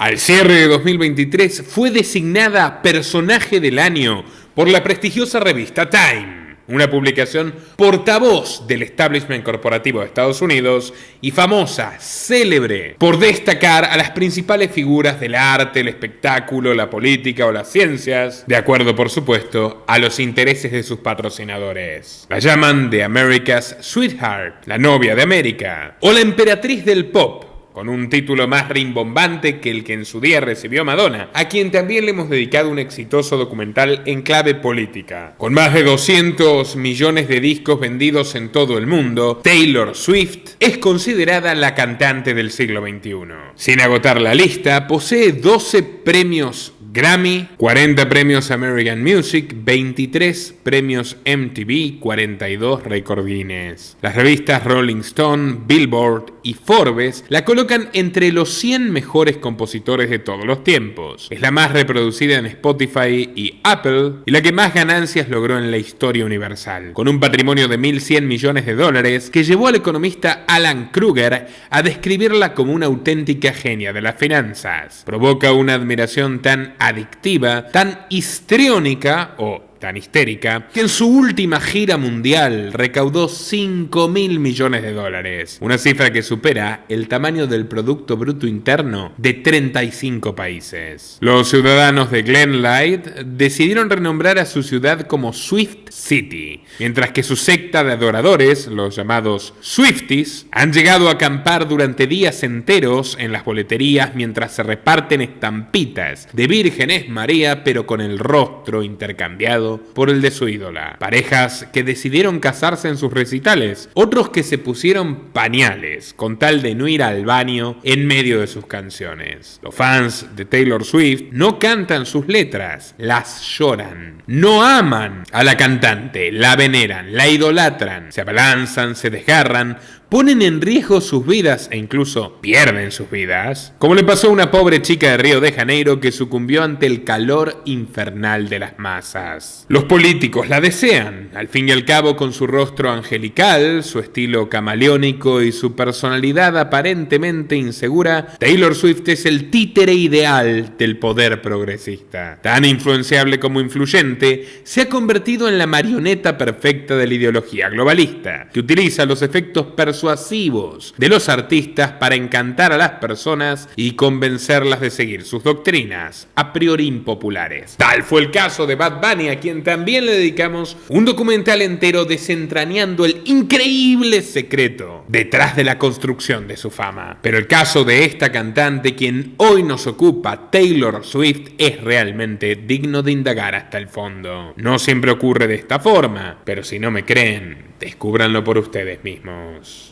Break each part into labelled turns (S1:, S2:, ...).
S1: Al cierre de 2023 fue designada Personaje del Año por la prestigiosa revista Time, una publicación portavoz del establishment corporativo de Estados Unidos y famosa, célebre, por destacar a las principales figuras del arte, el espectáculo, la política o las ciencias, de acuerdo, por supuesto, a los intereses de sus patrocinadores. La llaman The America's Sweetheart, la novia de América, o la emperatriz del pop, con un título más rimbombante que el que en su día recibió Madonna, a quien también le hemos dedicado un exitoso documental en clave política. Con más de 200 millones de discos vendidos en todo el mundo, Taylor Swift es considerada la cantante del siglo XXI. Sin agotar la lista, posee 12 premios Grammy, 40 premios American Music, 23 premios MTV, 42 récord Guinness. Las revistas Rolling Stone, Billboard y Forbes la colocan entre los 100 mejores compositores de todos los tiempos. Es la más reproducida en Spotify y Apple y la que más ganancias logró en la historia universal, con un patrimonio de $1.100 millones que llevó al economista Alan Kruger a describirla como una auténtica genia de las finanzas. Provoca una admiración tan adictiva, tan histriónica o tan histérica, que en su última gira mundial recaudó $5.000 millones, una cifra que supera el tamaño del Producto Bruto Interno de 35 países. Los ciudadanos de Glenlight decidieron renombrar a su ciudad como Swift City, mientras que su secta de adoradores, los llamados Swifties, han llegado a acampar durante días enteros en las boleterías mientras se reparten estampitas de Vírgenes María, pero con el rostro intercambiado por el de su ídola. Parejas que decidieron casarse en sus recitales, otros que se pusieron pañales con tal de no ir al baño en medio de sus canciones. Los fans de Taylor Swift no cantan sus letras, las lloran. No aman a la cantante, la veneran, la idolatran, se abalanzan, se desgarran, ponen en riesgo sus vidas e incluso pierden sus vidas, como le pasó a una pobre chica de Río de Janeiro que sucumbió ante el calor infernal de las masas. Los políticos la desean, al fin y al cabo, con su rostro angelical, su estilo camaleónico y su personalidad aparentemente insegura. Taylor Swift es el títere ideal del poder progresista. Tan influenciable como influyente, se ha convertido en la marioneta perfecta de la ideología globalista, que utiliza los efectos persuasivos de los artistas para encantar a las personas y convencerlas de seguir sus doctrinas, a priori impopulares. Tal fue el caso de Bad Bunny, a quien también le dedicamos un documental entero desentrañando el increíble secreto detrás de la construcción de su fama. Pero el caso de esta cantante, quien hoy nos ocupa, Taylor Swift, es realmente digno de indagar hasta el fondo. No siempre ocurre de esta forma, pero si no me creen, descúbranlo por ustedes mismos.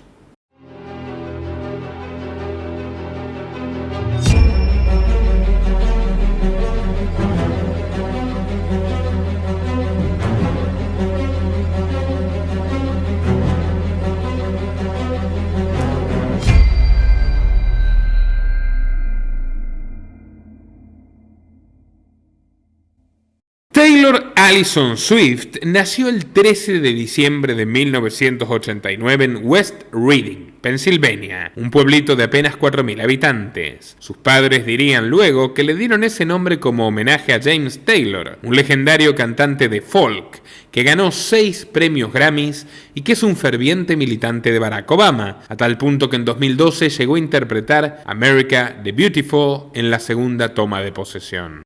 S1: Taylor Allison Swift nació el 13 de diciembre de 1989 en West Reading, Pensilvania, un pueblito de apenas 4.000 habitantes. Sus padres dirían luego que le dieron ese nombre como homenaje a James Taylor, un legendario cantante de folk que ganó 6 premios Grammys y que es un ferviente militante de Barack Obama, a tal punto que en 2012 llegó a interpretar America the Beautiful en la segunda toma de posesión.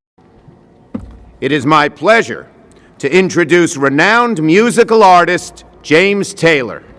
S2: It is my pleasure to introduce renowned musical artist James Taylor.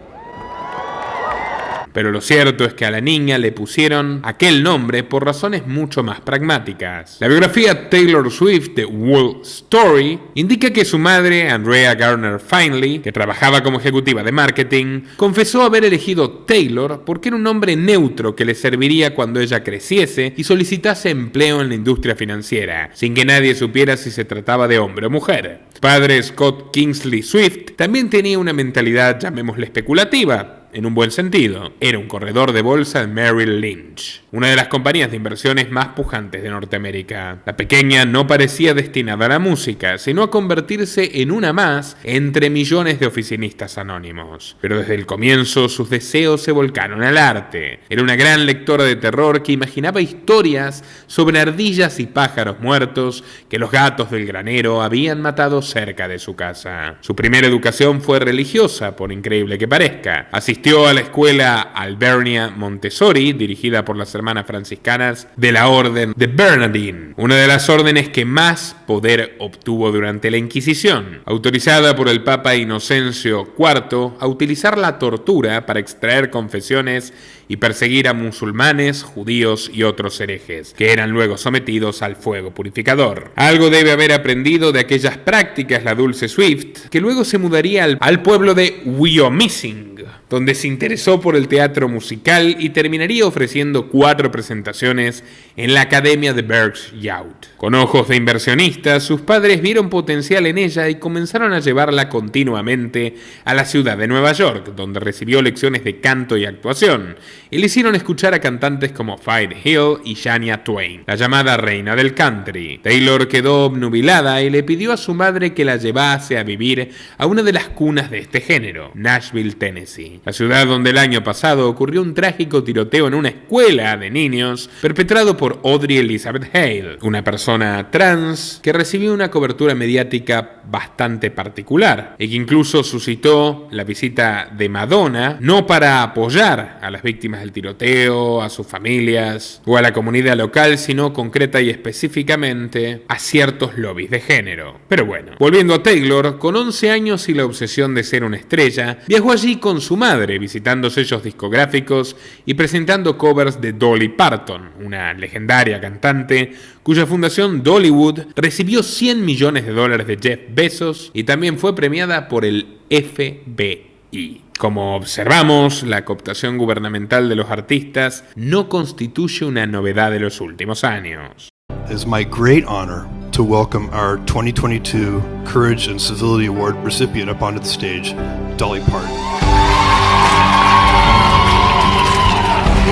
S1: Pero lo cierto es que a la niña le pusieron aquel nombre por razones mucho más pragmáticas. La biografía Taylor Swift de World Story indica que su madre, Andrea Garner Finley, que trabajaba como ejecutiva de marketing, confesó haber elegido Taylor porque era un nombre neutro que le serviría cuando ella creciese y solicitase empleo en la industria financiera, sin que nadie supiera si se trataba de hombre o mujer. Su padre, Scott Kingsley Swift, también tenía una mentalidad, llamémosle especulativa, en un buen sentido. Era un corredor de bolsa en Merrill Lynch. una de las compañías de inversiones más pujantes de Norteamérica. La pequeña no parecía destinada a la música, sino a convertirse en una más entre millones de oficinistas anónimos. Pero desde el comienzo sus deseos se volcaron al arte. Era una gran lectora de terror que imaginaba historias sobre ardillas y pájaros muertos que los gatos del granero habían matado cerca de su casa. Su primera educación fue religiosa, por increíble que parezca. Asistió a la escuela Albernia Montessori, dirigida por las hermanas franciscanas de la Orden de Bernardine, una de las órdenes que más poder obtuvo durante la Inquisición, autorizada por el Papa Inocencio IV a utilizar la tortura para extraer confesiones y perseguir a musulmanes, judíos y otros herejes, que eran luego sometidos al fuego purificador. Algo debe haber aprendido de aquellas prácticas la dulce Swift, que luego se mudaría al pueblo de Wyomissing, donde se interesó por el teatro musical y terminaría ofreciendo 4 presentaciones en la Academia de Berks Youth. Con ojos de inversionista, sus padres vieron potencial en ella y comenzaron a llevarla continuamente a la ciudad de Nueva York, donde recibió lecciones de canto y actuación, y le hicieron escuchar a cantantes como Faith Hill y Shania Twain, la llamada reina del country. Taylor quedó obnubilada y le pidió a su madre que la llevase a vivir a una de las cunas de este género, Nashville, Tennessee, la ciudad donde el año pasado ocurrió un trágico tiroteo en una escuela de niños perpetrado por Audrey Elizabeth Hale, una persona trans que recibió una cobertura mediática bastante particular y que incluso suscitó la visita de Madonna, no para apoyar a las víctimas del tiroteo, a sus familias o a la comunidad local, sino concreta y específicamente a ciertos lobbies de género. Pero bueno, volviendo a Taylor, con 11 años y la obsesión de ser una estrella, viajó allí con su madre, visitando sellos discográficos y presentando covers de Dolly Parton, una legendaria cantante cuya fundación Dollywood recibió $100 millones de Jeff Bezos y también fue premiada por el FBI. Como observamos, la cooptación gubernamental de los artistas no constituye una novedad de los últimos años.
S3: It's my great honor to welcome our 2022 Courage and Civility Award recipient up onto the stage, Dolly Parton.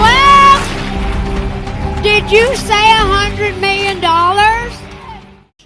S4: Well, did you say $100 million?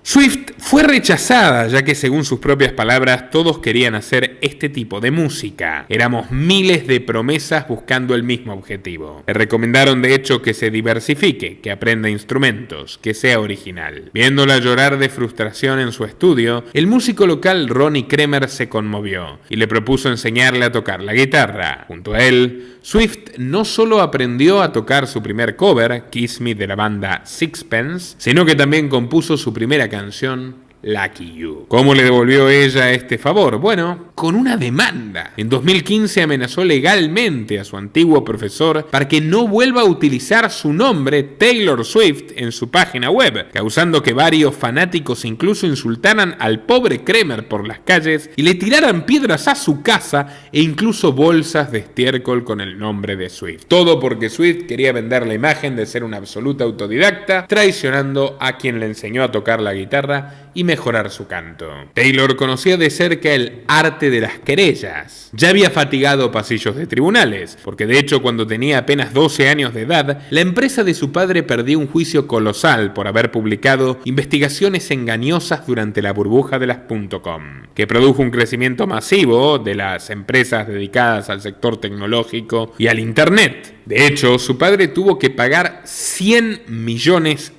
S1: Swift fue rechazada, ya que según sus propias palabras, todos querían hacer este tipo de música. Éramos miles de promesas buscando el mismo objetivo. Le recomendaron de hecho que se diversifique, que aprenda instrumentos, que sea original. Viéndola llorar de frustración en su estudio, el músico local Ronnie Kremer se conmovió y le propuso enseñarle a tocar la guitarra. Junto a él, Swift no solo aprendió a tocar su primer cover, Kiss Me, de la banda Sixpence, sino que también compuso su primera canción, Lucky You. ¿Cómo le devolvió ella este favor? Bueno, con una demanda. En 2015 amenazó legalmente a su antiguo profesor para que no vuelva a utilizar su nombre, Taylor Swift, en su página web, causando que varios fanáticos incluso insultaran al pobre Kremer por las calles y le tiraran piedras a su casa e incluso bolsas de estiércol con el nombre de Swift. Todo porque Swift quería vender la imagen de ser una absoluta autodidacta, traicionando a quien le enseñó a tocar la guitarra y mejorar su canto. Taylor conocía de cerca el arte de las querellas. Ya había fatigado pasillos de tribunales, porque de hecho cuando tenía apenas 12 años de edad, la empresa de su padre perdió un juicio colosal por haber publicado investigaciones engañosas durante la burbuja de las .com, que produjo un crecimiento masivo de las empresas dedicadas al sector tecnológico y al Internet. De hecho, su padre tuvo que pagar $100 millones,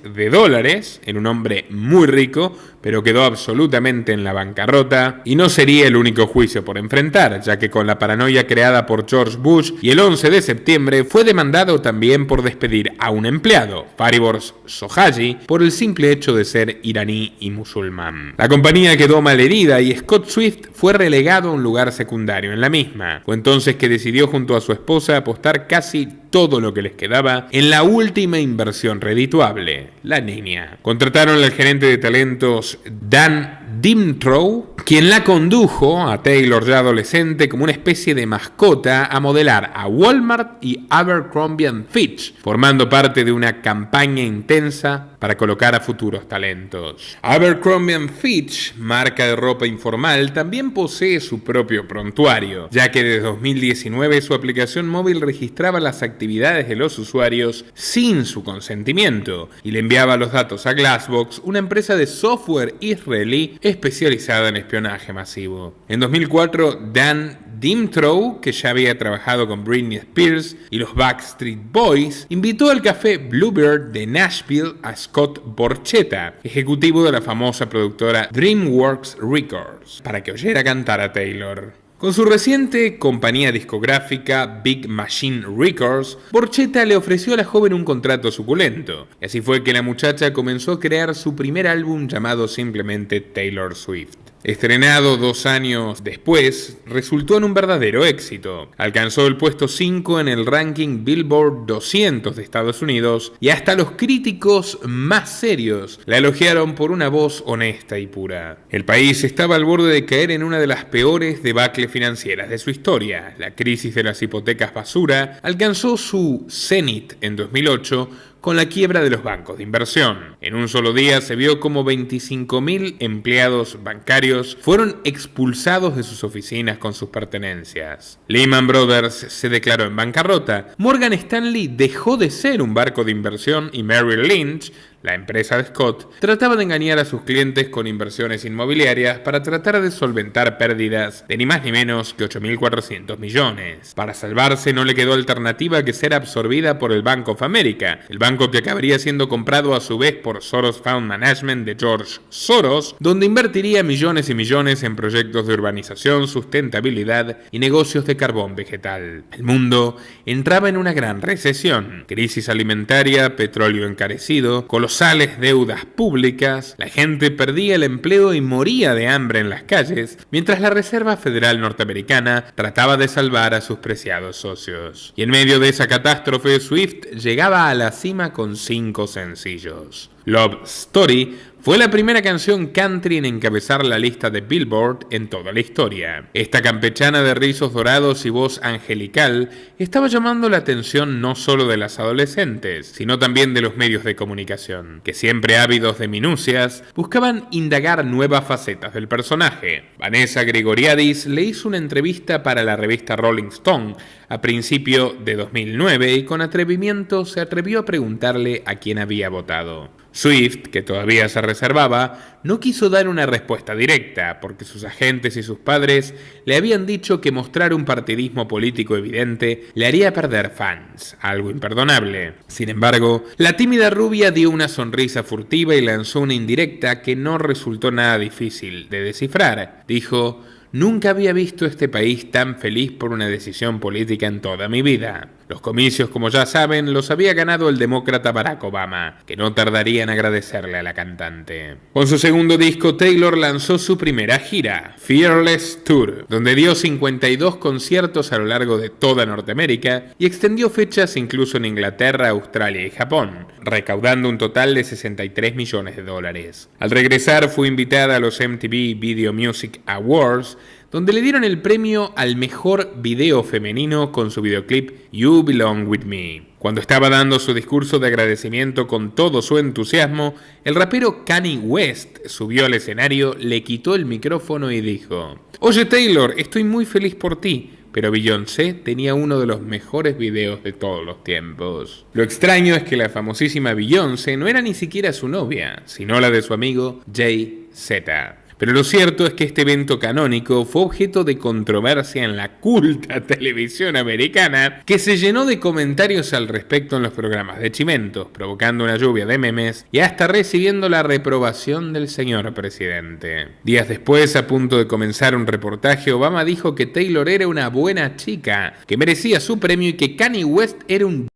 S1: era un hombre muy rico, pero quedó absolutamente en la bancarrota y no sería el único juicio por enfrentar, ya que con la paranoia creada por George Bush y el 11 de septiembre fue demandado también por despedir a un empleado, Fariborz Shojaji, por el simple hecho de ser iraní y musulmán. La compañía quedó malherida y Scott Swift fue relegado a un lugar secundario en la misma. Fue entonces que decidió junto a su esposa apostar casi todo lo que les quedaba en la última inversión redituable, la niña. Contrataron al gerente de talentos Dan Dimtrow, quien la condujo a Taylor ya adolescente como una especie de mascota a modelar a Walmart y Abercrombie & Fitch, formando parte de una campaña intensa para colocar a futuros talentos. Abercrombie & Fitch, marca de ropa informal, también posee su propio prontuario, ya que desde 2019 su aplicación móvil registraba las actividades de los usuarios sin su consentimiento y le enviaba los datos a Glassbox, una empresa de software israelí especializada en espionaje masivo. En 2004, Dan Dimtrow, que ya había trabajado con Britney Spears y los Backstreet Boys, invitó al café Bluebird de Nashville a Scott Borchetta, ejecutivo de la famosa productora DreamWorks Records, para que oyera cantar a Taylor. Con su reciente compañía discográfica Big Machine Records, Borchetta le ofreció a la joven un contrato suculento, y así fue que la muchacha comenzó a crear su primer álbum llamado simplemente Taylor Swift. Estrenado 2 años después, resultó en un verdadero éxito. Alcanzó el puesto 5 en el ranking Billboard 200 de Estados Unidos y hasta los críticos más serios la elogiaron por una voz honesta y pura. El país estaba al borde de caer en una de las peores debacles financieras de su historia. La crisis de las hipotecas basura alcanzó su cenit en 2008 con la quiebra de los bancos de inversión. En un solo día se vio como 25.000 empleados bancarios fueron expulsados de sus oficinas con sus pertenencias. Lehman Brothers se declaró en bancarrota, Morgan Stanley dejó de ser un barco de inversión y Merrill Lynch, la empresa de Scott, trataba de engañar a sus clientes con inversiones inmobiliarias para tratar de solventar pérdidas de ni más ni menos que 8.400 millones. Para salvarse no le quedó alternativa que ser absorbida por el Bank of America, el banco que acabaría siendo comprado a su vez por Soros Fund Management de George Soros, donde invertiría millones y millones en proyectos de urbanización, sustentabilidad y negocios de carbón vegetal. El mundo entraba en una gran recesión, crisis alimentaria, petróleo encarecido, colosales deudas públicas, la gente perdía el empleo y moría de hambre en las calles, mientras la Reserva Federal norteamericana trataba de salvar a sus preciados socios. Y en medio de esa catástrofe, Swift llegaba a la cima con 5 sencillos. Love Story fue la primera canción country en encabezar la lista de Billboard en toda la historia. Esta campechana de rizos dorados y voz angelical estaba llamando la atención no solo de las adolescentes, sino también de los medios de comunicación, que siempre ávidos de minucias, buscaban indagar nuevas facetas del personaje. Vanessa Gregoriadis le hizo una entrevista para la revista Rolling Stone a principio de 2009 y con atrevimiento se atrevió a preguntarle a quién había votado. Swift, que todavía se reservaba, no quiso dar una respuesta directa porque sus agentes y sus padres le habían dicho que mostrar un partidismo político evidente le haría perder fans, algo imperdonable. Sin embargo, la tímida rubia dio una sonrisa furtiva y lanzó una indirecta que no resultó nada difícil de descifrar. Dijo: "Nunca había visto este país tan feliz por una decisión política en toda mi vida. Los comicios, como ya saben, los había ganado el demócrata Barack Obama, que no tardaría en agradecerle a la cantante". Con su segundo disco, Taylor lanzó su primera gira, Fearless Tour, donde dio 52 conciertos a lo largo de toda Norteamérica y extendió fechas incluso en Inglaterra, Australia y Japón, recaudando un total de $63 millones. Al regresar, fue invitada a los MTV Video Music Awards, donde le dieron el premio al mejor video femenino con su videoclip You Belong With Me. Cuando estaba dando su discurso de agradecimiento con todo su entusiasmo, el rapero Kanye West subió al escenario, le quitó el micrófono y dijo: "Oye Taylor, estoy muy feliz por ti, pero Beyoncé tenía uno de los mejores videos de todos los tiempos". Lo extraño es que la famosísima Beyoncé no era ni siquiera su novia, sino la de su amigo Jay-Z. Pero lo cierto es que este evento canónico fue objeto de controversia en la culta televisión americana, que se llenó de comentarios al respecto en los programas de chimentos, provocando una lluvia de memes y hasta recibiendo la reprobación del señor presidente. Días después, a punto de comenzar un reportaje, Obama dijo que Taylor era una buena chica, que merecía su premio y que Kanye West era un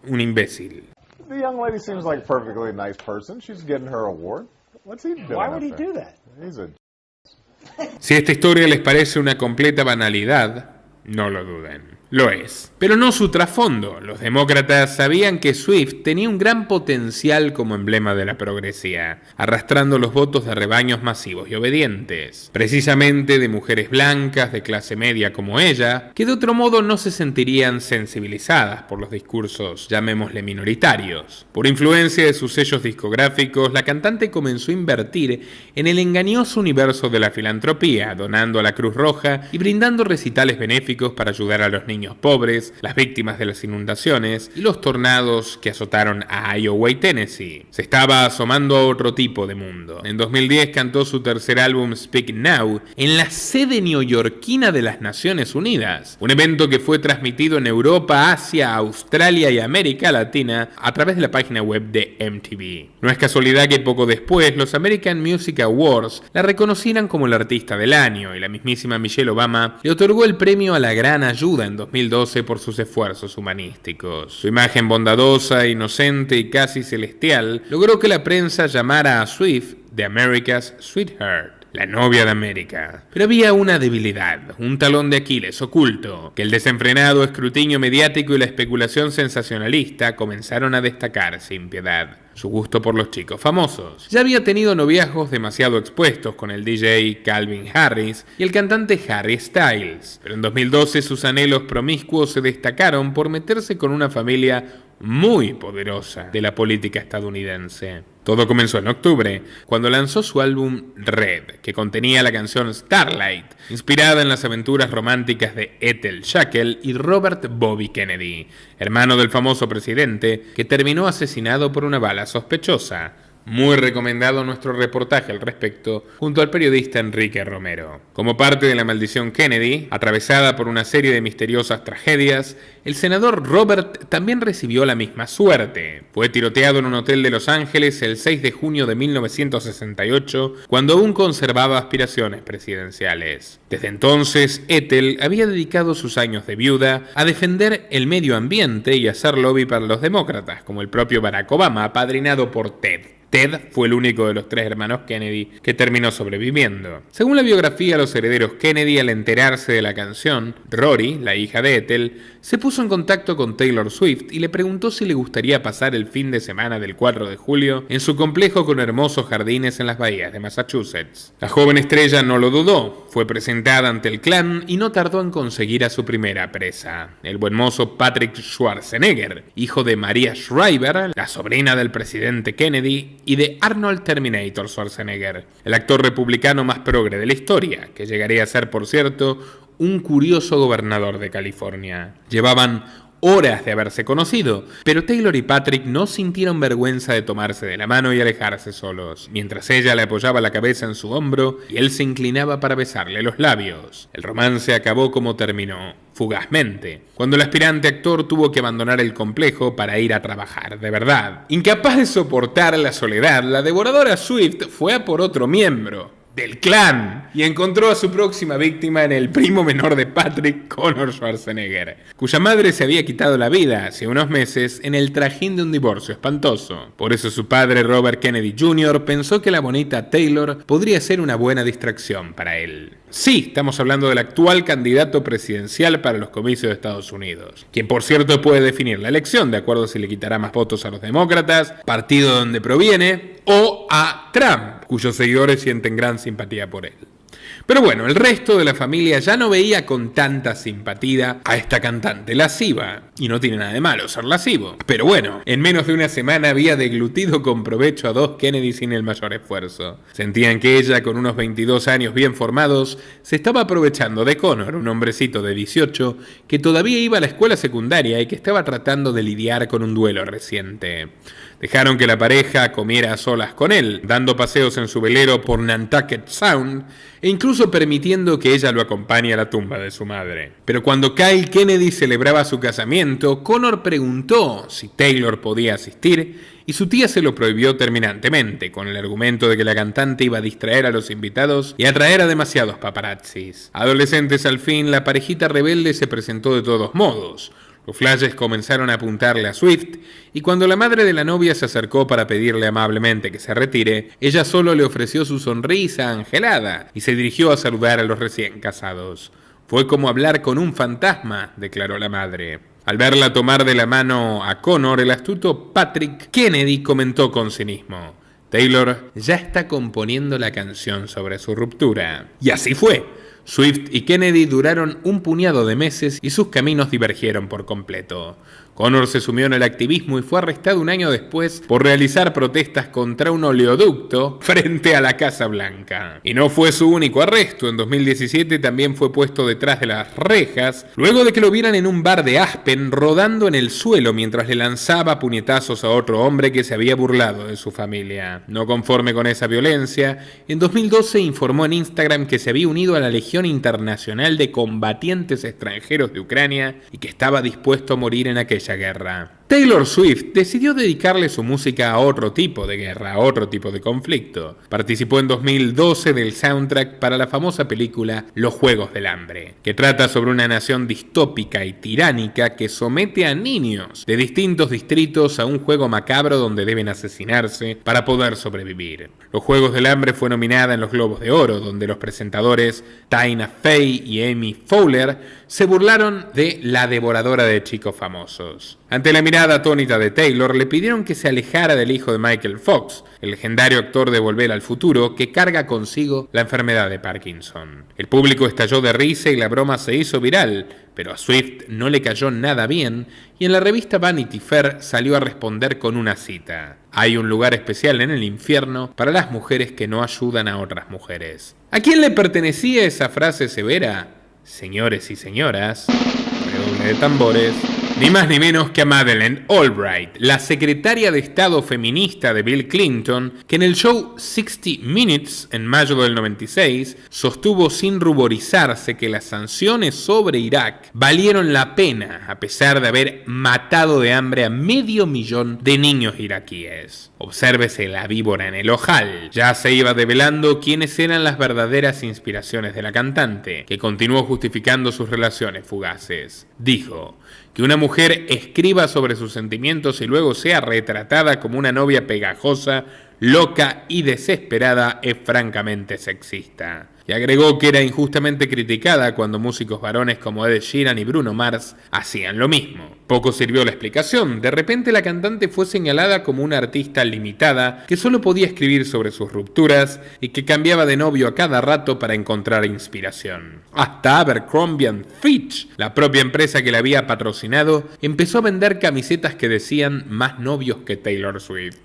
S1: imbécil.
S5: The young lady seems like a perfectly nice person. She's getting her award. What's he doing? Why would he do that? He's a...
S1: Si esta historia les parece una completa banalidad, no lo duden. Lo es, pero no su trasfondo. Los demócratas sabían que Swift tenía un gran potencial como emblema de la progresía, arrastrando los votos de rebaños masivos y obedientes, precisamente de mujeres blancas de clase media como ella, que de otro modo no se sentirían sensibilizadas por los discursos, llamémosle minoritarios. Por influencia de sus sellos discográficos, la cantante comenzó a invertir en el engañoso universo de la filantropía, donando a la Cruz Roja y brindando recitales benéficos para ayudar a los niños pobres, las víctimas de las inundaciones y los tornados que azotaron a Iowa y Tennessee. Se estaba asomando a otro tipo de mundo. En 2010 cantó su tercer álbum Speak Now en la sede neoyorquina de las Naciones Unidas, un evento que fue transmitido en Europa, Asia, Australia y América Latina a través de la página web de MTV. No es casualidad que poco después los American Music Awards la reconocieran como la artista del año y la mismísima Michelle Obama le otorgó el premio a la gran ayuda en 2012 por sus esfuerzos humanísticos. Su imagen bondadosa, inocente y casi celestial logró que la prensa llamara a Swift The America's Sweetheart, la novia de América. Pero había una debilidad, un talón de Aquiles oculto, que el desenfrenado escrutinio mediático y la especulación sensacionalista comenzaron a destacar sin piedad: su gusto por los chicos famosos. Ya había tenido noviazgos demasiado expuestos con el DJ Calvin Harris y el cantante Harry Styles, pero en 2012 sus anhelos promiscuos se destacaron por meterse con una familia muy poderosa de la política estadounidense. Todo comenzó en octubre, cuando lanzó su álbum Red, que contenía la canción Starlight, inspirada en las aventuras románticas de Ethel Shackle y Robert Bobby Kennedy, hermano del famoso presidente que terminó asesinado por una bala sospechosa. Muy recomendado nuestro reportaje al respecto junto al periodista Enrique Romero. Como parte de la maldición Kennedy, atravesada por una serie de misteriosas tragedias, el senador Robert también recibió la misma suerte. Fue tiroteado en un hotel de Los Ángeles el 6 de junio de 1968, cuando aún conservaba aspiraciones presidenciales. Desde entonces, Ethel había dedicado sus años de viuda a defender el medio ambiente y hacer lobby para los demócratas, como el propio Barack Obama, apadrinado por Ted. Ted fue el único de los tres hermanos Kennedy que terminó sobreviviendo. Según la biografía, los herederos Kennedy, al enterarse de la canción, Rory, la hija de Ethel, se puso en contacto con Taylor Swift y le preguntó si le gustaría pasar el fin de semana del 4 de julio en su complejo con hermosos jardines en las bahías de Massachusetts. La joven estrella no lo dudó, fue presentada ante el clan y no tardó en conseguir a su primera presa, el buen mozo Patrick Schwarzenegger, hijo de Maria Shriver, la sobrina del presidente Kennedy, y de Arnold Terminator Schwarzenegger, el actor republicano más progre de la historia, que llegaría a ser, por cierto, un curioso gobernador de California. Llevaban horas de haberse conocido, pero Taylor y Patrick no sintieron vergüenza de tomarse de la mano y alejarse solos, mientras ella le apoyaba la cabeza en su hombro y él se inclinaba para besarle los labios. El romance acabó como terminó, fugazmente, cuando el aspirante actor tuvo que abandonar el complejo para ir a trabajar de verdad. Incapaz de soportar la soledad, la devoradora Swift fue a por otro miembro del clan y encontró a su próxima víctima en el primo menor de Patrick, Connor Schwarzenegger, cuya madre se había quitado la vida hace unos meses en el trajín de un divorcio espantoso. Por eso su padre, Robert Kennedy Jr., pensó que la bonita Taylor podría ser una buena distracción para él. Sí, estamos hablando del actual candidato presidencial para los comicios de Estados Unidos, quien por cierto puede definir la elección de acuerdo a si le quitará más votos a los demócratas, partido donde proviene, o a Trump, cuyos seguidores sienten gran simpatía por él. Pero bueno, el resto de la familia ya no veía con tanta simpatía a esta cantante lasciva. Y no tiene nada de malo ser lascivo. Pero bueno, en menos de una semana había deglutido con provecho a dos Kennedy sin el mayor esfuerzo. Sentían que ella, con unos 22 años bien formados, se estaba aprovechando de Connor, un hombrecito de 18, que todavía iba a la escuela secundaria y que estaba tratando de lidiar con un duelo reciente. Dejaron que la pareja comiera a solas con él, dando paseos en su velero por Nantucket Sound e incluso permitiendo que ella lo acompañe a la tumba de su madre. Pero cuando Kyle Kennedy celebraba su casamiento, Connor preguntó si Taylor podía asistir y su tía se lo prohibió terminantemente, con el argumento de que la cantante iba a distraer a los invitados y atraer a demasiados paparazzis. Adolescentes al fin, la parejita rebelde se presentó de todos modos. Los flashes comenzaron a apuntarle a Swift y cuando la madre de la novia se acercó para pedirle amablemente que se retire, ella solo le ofreció su sonrisa angelada y se dirigió a saludar a los recién casados. Fue como hablar con un fantasma, declaró la madre. Al verla tomar de la mano a Connor, el astuto Patrick Kennedy comentó con cinismo: Taylor ya está componiendo la canción sobre su ruptura. Y así fue. Swift y Kennedy duraron un puñado de meses y sus caminos divergieron por completo. Connor se sumió en el activismo y fue arrestado un año después por realizar protestas contra un oleoducto frente a la Casa Blanca. Y no fue su único arresto. En 2017 también fue puesto detrás de las rejas luego de que lo vieran en un bar de Aspen rodando en el suelo mientras le lanzaba puñetazos a otro hombre que se había burlado de su familia. No conforme con esa violencia, en 2012 informó en Instagram que se había unido a la Legión Internacional de Combatientes Extranjeros de Ucrania y que estaba dispuesto a morir en aquella guerra. Taylor Swift decidió dedicarle su música a otro tipo de guerra, a otro tipo de conflicto. Participó en 2012 del soundtrack para la famosa película Los Juegos del Hambre, que trata sobre una nación distópica y tiránica que somete a niños de distintos distritos a un juego macabro donde deben asesinarse para poder sobrevivir. Los Juegos del Hambre fue nominada en los Globos de Oro, donde los presentadores Tina Fey y Amy Fowler se burlaron de la devoradora de chicos famosos. Ante la mirada atónita de Taylor, le pidieron que se alejara del hijo de Michael Fox, el legendario actor de Volver al Futuro, que carga consigo la enfermedad de Parkinson. El público estalló de risa y la broma se hizo viral, pero a Swift no le cayó nada bien y en la revista Vanity Fair salió a responder con una cita: hay un lugar especial en el infierno para las mujeres que no ayudan a otras mujeres. ¿A quién le pertenecía esa frase severa? Señores y señoras, redoble de tambores, ni más ni menos que a Madeleine Albright, la secretaria de Estado feminista de Bill Clinton, que en el show 60 Minutes, en mayo del 96, sostuvo sin ruborizarse que las sanciones sobre Irak valieron la pena a pesar de haber matado de hambre a 500.000 de niños iraquíes. Obsérvese la víbora en el ojal. Ya se iba develando quiénes eran las verdaderas inspiraciones de la cantante, que continuó justificando sus relaciones fugaces. Dijo: que una mujer escriba sobre sus sentimientos y luego sea retratada como una novia pegajosa, loca y desesperada es francamente sexista. Y agregó que era injustamente criticada cuando músicos varones como Ed Sheeran y Bruno Mars hacían lo mismo. Poco sirvió la explicación. De repente la cantante fue señalada como una artista limitada que solo podía escribir sobre sus rupturas y que cambiaba de novio a cada rato para encontrar inspiración. Hasta Abercrombie & Fitch, la propia empresa que la había patrocinado, empezó a vender camisetas que decían "más novios que Taylor Swift".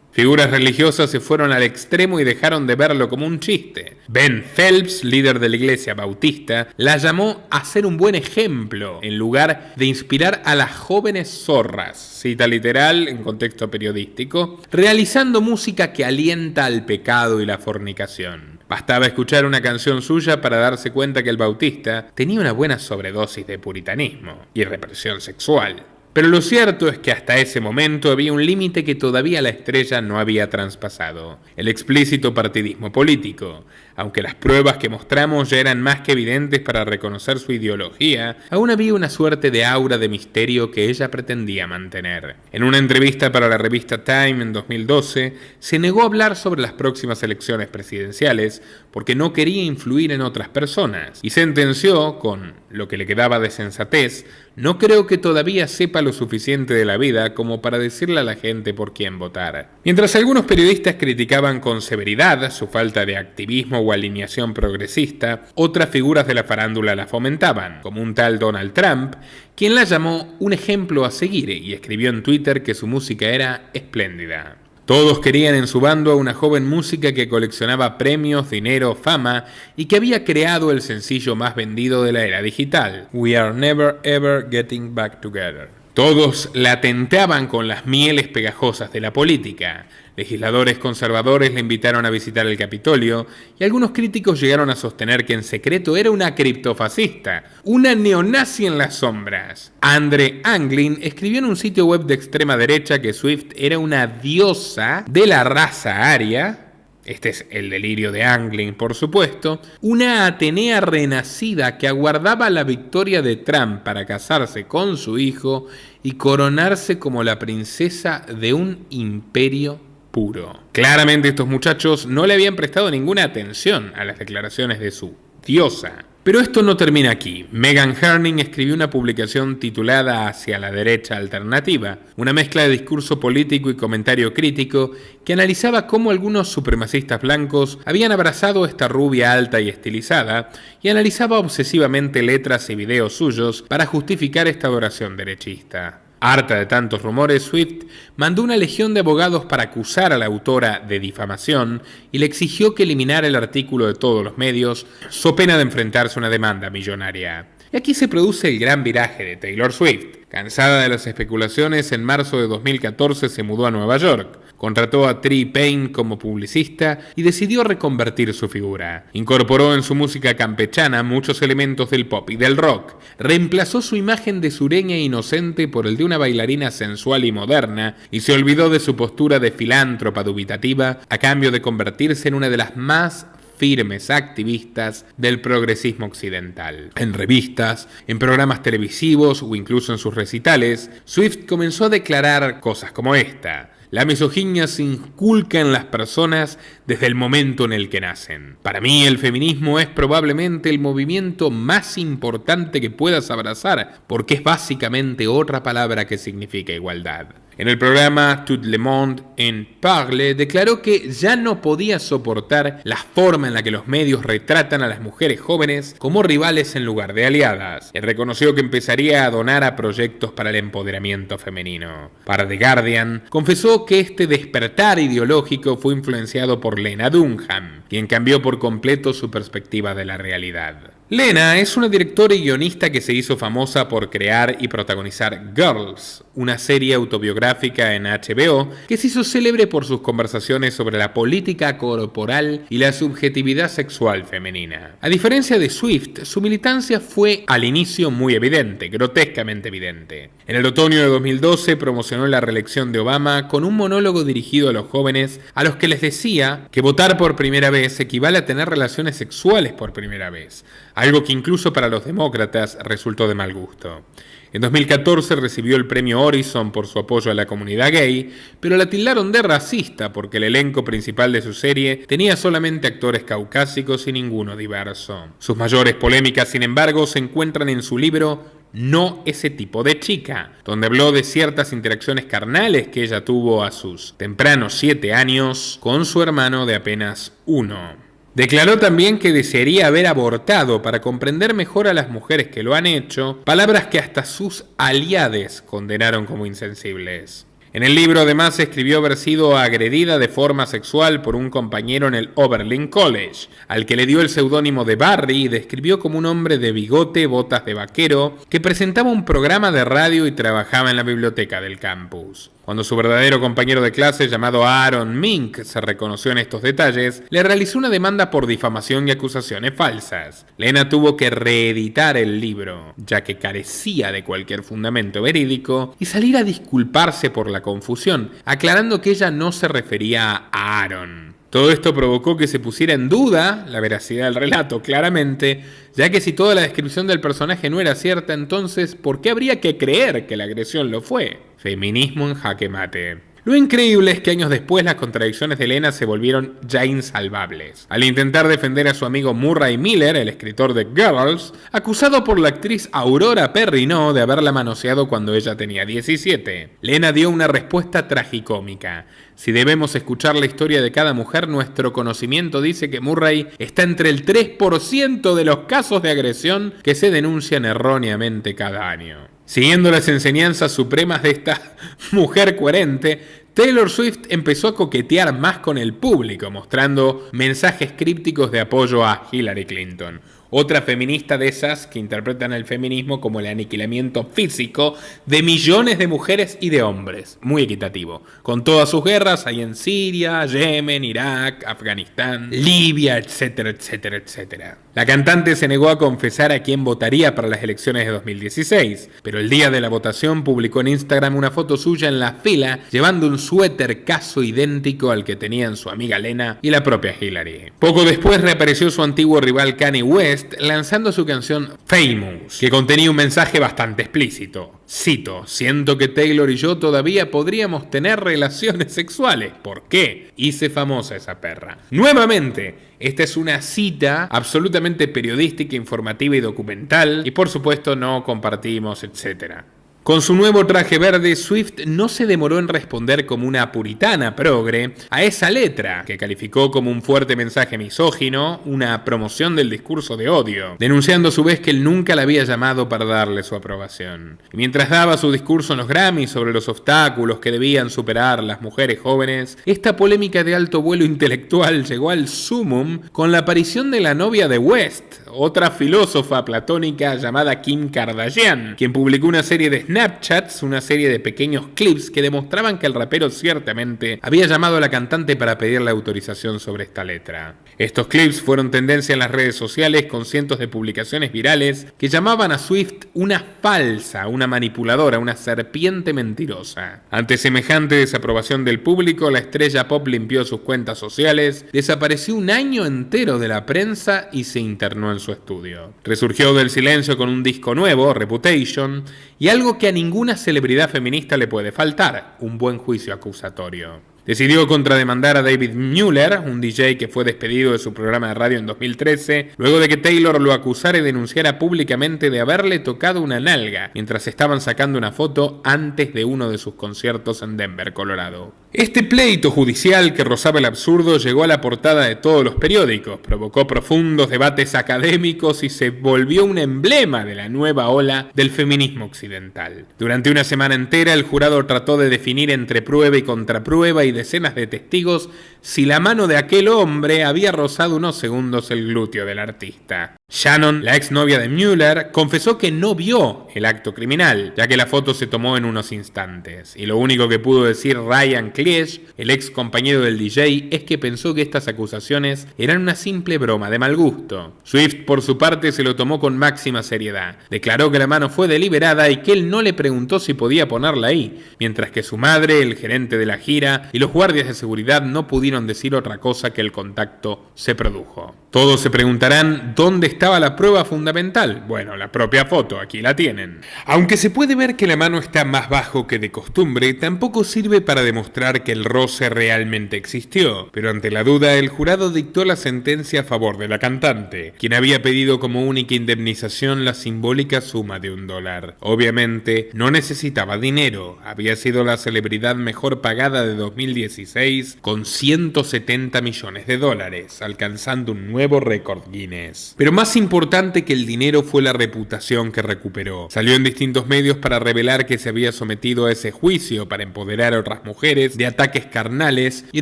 S1: Figuras religiosas se fueron al extremo y dejaron de verlo como un chiste. Ben Phelps, líder de la iglesia bautista, la llamó a ser un buen ejemplo en lugar de inspirar a las jóvenes zorras, cita literal en contexto periodístico, realizando música que alienta al pecado y la fornicación. Bastaba escuchar una canción suya para darse cuenta que el bautista tenía una buena sobredosis de puritanismo y represión sexual. Pero lo cierto es que hasta ese momento había un límite que todavía la estrella no había traspasado: el explícito partidismo político. Aunque las pruebas que mostramos ya eran más que evidentes para reconocer su ideología, aún había una suerte de aura de misterio que ella pretendía mantener. En una entrevista para la revista Time en 2012, se negó a hablar sobre las próximas elecciones presidenciales porque no quería influir en otras personas, y sentenció, con lo que le quedaba de sensatez: no creo que todavía sepa lo suficiente de la vida como para decirle a la gente por quién votar. Mientras algunos periodistas criticaban con severidad su falta de activismo o alineación progresista, otras figuras de la farándula la fomentaban, como un tal Donald Trump, quien la llamó un ejemplo a seguir y escribió en Twitter que su música era espléndida. Todos querían en su bando a una joven música que coleccionaba premios, dinero, fama y que había creado el sencillo más vendido de la era digital, We Are Never Ever Getting Back Together. Todos la tentaban con las mieles pegajosas de la política. Legisladores conservadores le invitaron a visitar el Capitolio y algunos críticos llegaron a sostener que en secreto era una criptofascista, una neonazi en las sombras. Andre Anglin escribió en un sitio web de extrema derecha que Swift era una diosa de la raza aria. Este es el delirio de Anglin, por supuesto, una Atenea renacida que aguardaba la victoria de Trump para casarse con su hijo y coronarse como la princesa de un imperio puro. Claramente estos muchachos no le habían prestado ninguna atención a las declaraciones de su diosa. Pero esto no termina aquí. Megan Herning escribió una publicación titulada Hacia la derecha alternativa, una mezcla de discurso político y comentario crítico que analizaba cómo algunos supremacistas blancos habían abrazado esta rubia alta y estilizada, y analizaba obsesivamente letras y videos suyos para justificar esta adoración derechista. Harta de tantos rumores, Swift mandó una legión de abogados para acusar a la autora de difamación y le exigió que eliminara el artículo de todos los medios, so pena de enfrentarse a una demanda millonaria. Y aquí se produce el gran viraje de Taylor Swift. Cansada de las especulaciones, en marzo de 2014 se mudó a Nueva York. Contrató a Tree Payne como publicista y decidió reconvertir su figura. Incorporó en su música campechana muchos elementos del pop y del rock. Reemplazó su imagen de sureña e inocente por el de una bailarina sensual y moderna, y se olvidó de su postura de filántropa dubitativa a cambio de convertirse en una de las más firmes activistas del progresismo occidental. En revistas, en programas televisivos o incluso en sus recitales, Swift comenzó a declarar cosas como esta: la misoginia se inculca en las personas desde el momento en el que nacen. Para mí, el feminismo es probablemente el movimiento más importante que puedas abrazar, porque es básicamente otra palabra que significa igualdad. En el programa Tout le monde en parle, declaró que ya no podía soportar la forma en la que los medios retratan a las mujeres jóvenes como rivales en lugar de aliadas, y reconoció que empezaría a donar a proyectos para el empoderamiento femenino. Para The Guardian, confesó que este despertar ideológico fue influenciado por Lena Dunham, quien cambió por completo su perspectiva de la realidad. Lena es una directora y guionista que se hizo famosa por crear y protagonizar Girls, una serie autobiográfica en HBO que se hizo célebre por sus conversaciones sobre la política corporal y la subjetividad sexual femenina. A diferencia de Swift, su militancia fue al inicio muy evidente, grotescamente evidente. En el otoño de 2012 promocionó la reelección de Obama con un monólogo dirigido a los jóvenes, a los que les decía que votar por primera vez equivale a tener relaciones sexuales por primera vez, algo que incluso para los demócratas resultó de mal gusto. En 2014 recibió el premio Horizon por su apoyo a la comunidad gay, pero la tildaron de racista porque el elenco principal de su serie tenía solamente actores caucásicos y ninguno diverso. Sus mayores polémicas, sin embargo, se encuentran en su libro No ese tipo de chica, donde habló de ciertas interacciones carnales que ella tuvo a sus tempranos 7 años con su hermano de apenas 1. Declaró también que desearía haber abortado para comprender mejor a las mujeres que lo han hecho, palabras que hasta sus aliades condenaron como insensibles. En el libro además escribió haber sido agredida de forma sexual por un compañero en el Oberlin College, al que le dio el seudónimo de Barry y describió como un hombre de bigote, botas de vaquero, que presentaba un programa de radio y trabajaba en la biblioteca del campus. Cuando su verdadero compañero de clase, llamado Aaron Mink, se reconoció en estos detalles, le realizó una demanda por difamación y acusaciones falsas. Lena tuvo que reeditar el libro, ya que carecía de cualquier fundamento verídico, y salir a disculparse por la confusión, aclarando que ella no se refería a Aaron. Todo esto provocó que se pusiera en duda la veracidad del relato, claramente, ya que si toda la descripción del personaje no era cierta, entonces, ¿por qué habría que creer que la agresión lo fue? Feminismo en jaque mate. Lo increíble es que años después las contradicciones de Lena se volvieron ya insalvables. Al intentar defender a su amigo Murray Miller, el escritor de Girls, acusado por la actriz Aurora Perrineau de haberla manoseado cuando ella tenía 17, Lena dio una respuesta tragicómica. Si debemos escuchar la historia de cada mujer, nuestro conocimiento dice que Murray está entre el 3% de los casos de agresión que se denuncian erróneamente cada año. Siguiendo las enseñanzas supremas de esta mujer coherente, Taylor Swift empezó a coquetear más con el público, mostrando mensajes crípticos de apoyo a Hillary Clinton, otra feminista de esas que interpretan el feminismo como el aniquilamiento físico de millones de mujeres y de hombres, muy equitativo, con todas sus guerras ahí en Siria, Yemen, Irak, Afganistán, Libia, etcétera, etcétera, etcétera. La cantante se negó a confesar a quién votaría para las elecciones de 2016, pero el día de la votación publicó en Instagram una foto suya en la fila llevando un suéter caso idéntico al que tenían su amiga Lena y la propia Hillary. Poco después reapareció su antiguo rival Kanye West West lanzando su canción Famous, que contenía un mensaje bastante explícito. Cito: siento que Taylor y yo todavía podríamos tener relaciones sexuales. ¿Por qué? Hice famosa esa perra. Nuevamente, esta es una cita absolutamente periodística, informativa y documental, y por supuesto no compartimos, etc. Con su nuevo traje verde, Swift no se demoró en responder como una puritana progre a esa letra, que calificó como un fuerte mensaje misógino, una promoción del discurso de odio, denunciando a su vez que él nunca la había llamado para darle su aprobación. Y mientras daba su discurso en los Grammys sobre los obstáculos que debían superar las mujeres jóvenes, esta polémica de alto vuelo intelectual llegó al sumum con la aparición de la novia de West, otra filósofa platónica llamada Kim Kardashian, quien publicó una serie de Snapchats, una serie de pequeños clips que demostraban que el rapero ciertamente había llamado a la cantante para pedirle autorización sobre esta letra. Estos clips fueron tendencia en las redes sociales con cientos de publicaciones virales que llamaban a Swift una falsa, una manipuladora, una serpiente mentirosa. Ante semejante desaprobación del público, la estrella pop limpió sus cuentas sociales, desapareció un año entero de la prensa y se internó en su estudio. Resurgió del silencio con un disco nuevo, Reputation, y algo que a ninguna celebridad feminista le puede faltar: un buen juicio acusatorio. Decidió contrademandar a David Mueller, un DJ que fue despedido de su programa de radio en 2013, luego de que Taylor lo acusara y denunciara públicamente de haberle tocado una nalga mientras estaban sacando una foto antes de uno de sus conciertos en Denver, Colorado. Este pleito judicial, que rozaba el absurdo, llegó a la portada de todos los periódicos, provocó profundos debates académicos y se volvió un emblema de la nueva ola del feminismo occidental. Durante una semana entera, el jurado trató de definir entre prueba y contraprueba y decenas de testigos si la mano de aquel hombre había rozado unos segundos el glúteo del artista. Shannon, la exnovia de Mueller, confesó que no vio el acto criminal, ya que la foto se tomó en unos instantes, y lo único que pudo decir Ryan Cleage, el ex compañero del DJ, es que pensó que estas acusaciones eran una simple broma de mal gusto. Swift, por su parte, se lo tomó con máxima seriedad. Declaró que la mano fue deliberada y que él no le preguntó si podía ponerla ahí, mientras que su madre, el gerente de la gira y los guardias de seguridad no pudieron decir otra cosa que el contacto se produjo. Todos se preguntarán dónde estaba la prueba fundamental. Bueno, la propia foto, aquí la tienen. Aunque se puede ver que la mano está más bajo que de costumbre, tampoco sirve para demostrar que el roce realmente existió. Pero ante la duda, el jurado dictó la sentencia a favor de la cantante, quien había pedido como única indemnización la simbólica suma de $1. Obviamente, no necesitaba dinero. Había sido la celebridad mejor pagada de 2016 con $170 millones, alcanzando un nuevo récord Guinness. Pero más importante que el dinero fue la reputación que recuperó. Salió en distintos medios para revelar que se había sometido a ese juicio para empoderar a otras mujeres de ataques carnales y